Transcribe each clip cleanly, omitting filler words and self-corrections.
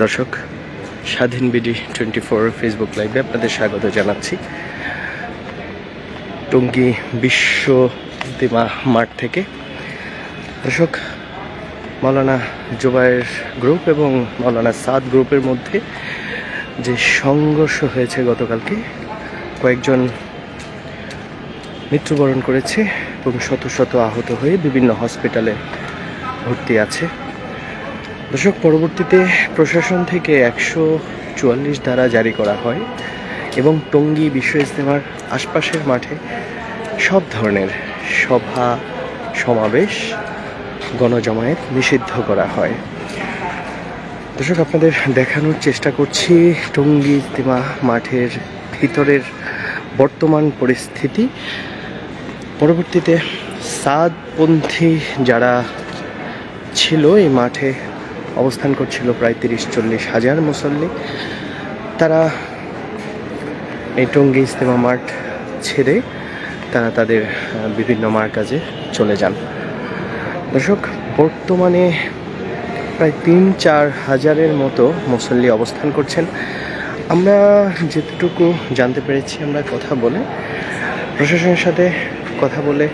দর্শক, স্বাধীন BD 24 Facebook লাইভে আপনাদের স্বাগত জানাচ্ছি। টঙ্গী বিশ্ব ইজতেমা মাঠ থেকে। দর্শক, মাওলানা জুবায়ের গ্রুপ এবং মাওলানা সাদ গ্রুপের মধ্যে যে সংঘর্ষ হয়েছে গতকালকে, কয়েকজন মৃত্যুবরণ করেছে এবং শত শত আহত হয়ে বিভিন্ন হসপিটালে ভর্তি আছে। দর্শক, পরবর্তীতে প্রশাসন থেকে 144 ধারা জারি করা হয় এবং টঙ্গী বিশ্ব ইজতেমার আশপাশের মাঠে সব ধরনের সভা সমাবেশ গণজমায়েত নিষিদ্ধ করা হয়। দর্শক, আপনাদের দেখানোর চেষ্টা করছি টঙ্গী ইজতেমা মাঠের ভিতরের বর্তমান পরিস্থিতি। পরবর্তীতে সাদপন্থী যারা ছিল এই মাঠে অবস্থান করছিল, প্রায় 30-40 হাজার মুসল্লি, তারা এই টঙ্গী ইজতেমা মাঠ ছেড়ে তারা তাদের বিভিন্ন মারকাজে চলে যান। দর্শক, বর্তমানে প্রায় 3-4 হাজারের মতো মুসল্লি অবস্থান করছেন। আমরা যেটুকু জানতে পেরেছি, আমরা কথা বলে প্রশাসনের সাথে কথা বলে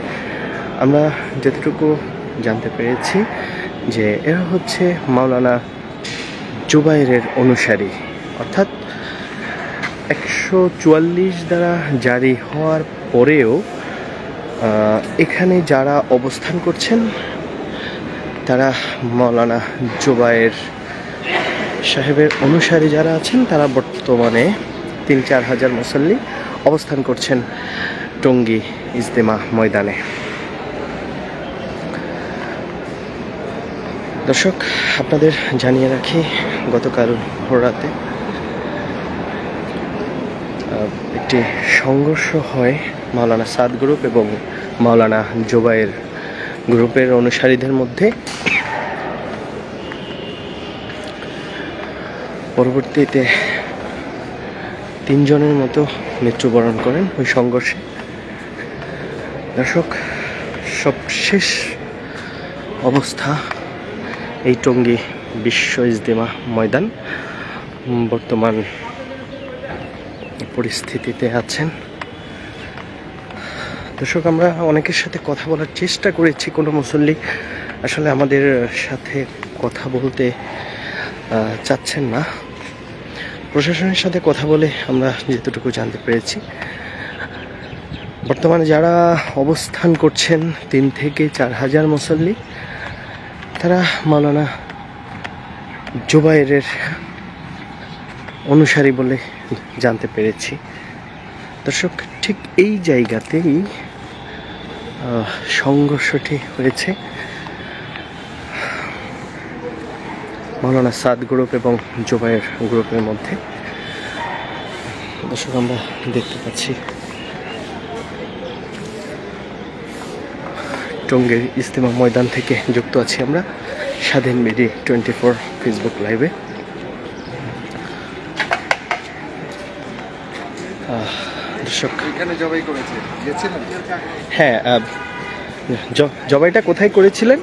আমরা যেটুকু জানতে পেরেছি যে এরা হচ্ছে মাওলানা জুবায়েরের অনুসারী, অর্থাৎ 144 দ্বারা জারি হওয়ার পরেও এখানে যারা অবস্থান করছেন তারা মাওলানা জুবায়ের সাহেবের অনুসারী যারা আছেন, তারা বর্তমানে 3-4 হাজার মুসল্লি অবস্থান করছেন টঙ্গী ইজতেমা ময়দানে। দর্শক, আপনাদের জানিয়ে রাখি, গতকাল ভোররাতে একটি সংঘর্ষ হয় মাওলানা সাদ গ্রুপ এবং মাওলানা জুবায়ের গ্রুপের অনুসারীদের মধ্যে। পরবর্তীতে 3 জনের মতো মৃত্যুবরণ করেন ওই সংঘর্ষে। দর্শক, সবশেষ অবস্থা এই টঙ্গী বিশ্ব ইজতেমা ময়দান বর্তমান পরিস্থিতিতে আছেন। দর্শক, আমরা অনেকের সাথে কথা বলার চেষ্টা করেছি, কোনো মুসল্লি আসলে আমাদের সাথে কথা বলতে চাচ্ছেন না। প্রশাসনের সাথে কথা বলে আমরা যতটুকু জানতে পেরেছি, বর্তমানে যারা অবস্থান করছেন 3 থেকে 4 হাজার মুসল্লি, তারা মাওলানা জুবায়েরের অনুসারী বলে জানতে পেরেছি। দর্শক, ঠিক এই জায়গাতেই সংঘর্ষটি হয়েছে মাওলানা সাদ গ্রুপ এবং জুবায়ের গ্রুপের মধ্যে। দর্শক, আমরা দেখতে পাচ্ছি টঙ্গীর ইজতেমা ময়দান থেকে যুক্ত আছি আমরা স্বাধীন বিডি 24 ফেসবুক লাইভে। দর্শক, হ্যাঁ, জবাইটা কোথায় করেছিলেন?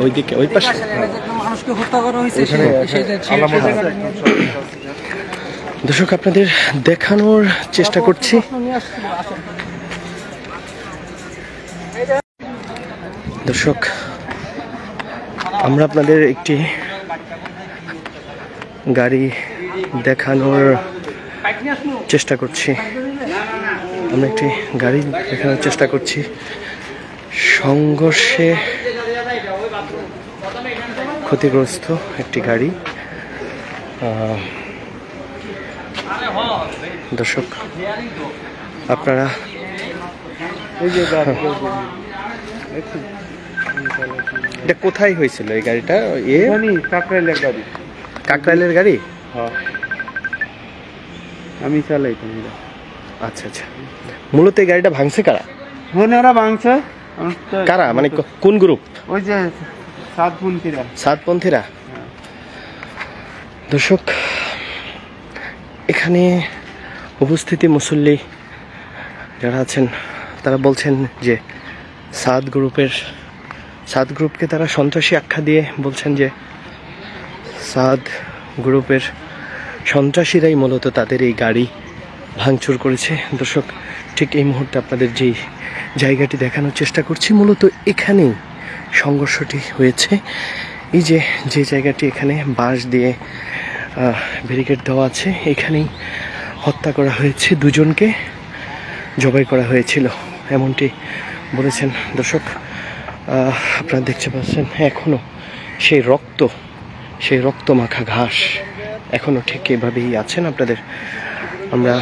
ওইদিকে, ওই পাশে দর্শক, আপনাদের দেখানোর চেষ্টা করছি। দর্শক, আমরা আপনাদের একটি গাড়ি দেখানোর চেষ্টা করছি। সংঘর্ষে ক্ষতিগ্রস্ত একটি গাড়ি। দর্শক, আপনারা এটা কোথায় হয়েছিল এই গাড়িটা? কাকরাইলের গাড়ি। আমি চালাইতাম। আচ্ছা আচ্ছা, মূলত এই গাড়িটা ভাঙছে কারা? ওরা ভাঙছে কারা, মানে কোন গ্রুপ? ওই যে সাদপন্থীরা। দর্শক, এখানে উপস্থিতি মুসল্লি যারা আছেন তারা বলছেন যে সাদ গ্রুপকে তারা সন্ত্রাসী আখ্যা দিয়ে বলছেন যে সাদ গ্রুপের সন্ত্রাসীরাই মূলত তাদের এই গাড়ি ভাঙচুর করেছে। দর্শক, ঠিক এই মুহূর্তে আপনাদের যেই জায়গাটি দেখানোর চেষ্টা করছি, মূলত এখানেই সংঘর্ষটি হয়েছে। এই যে যে জায়গাটি, এখানে বাঁশ দিয়ে ব্যারিকেড দেওয়া আছে, এখানেই হত্যা করা হয়েছে, দুজনকে জবাই করা হয়েছিল এমনটি বলেছেন। দর্শক, আপনারা দেখতে পাচ্ছেন এখনো সেই রক্ত মাখা ঘাস এখনো ঠিক এভাবেই আছেন। আপনাদের আমরা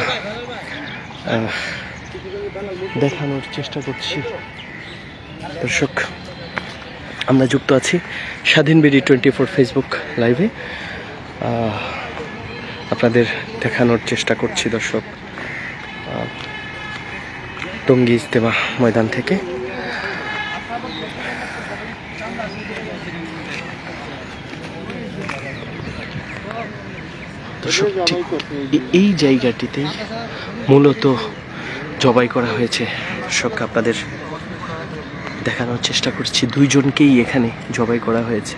দেখানোর চেষ্টা করছি। দর্শক, আমরা যুক্ত আছি স্বাধীন বিডি 24 ফেসবুক লাইভে, আপনাদের দেখানোর চেষ্টা করছি। দর্শক, টঙ্গী ইজতেমা ময়দান থেকে দর্শক, ঠিক এই জায়গাটিতেই মূলত জবাই করা হয়েছে। দর্শক, আপনাদের দেখানোর চেষ্টা করছি, দুইজনকেই এখানে জবাই করা হয়েছে।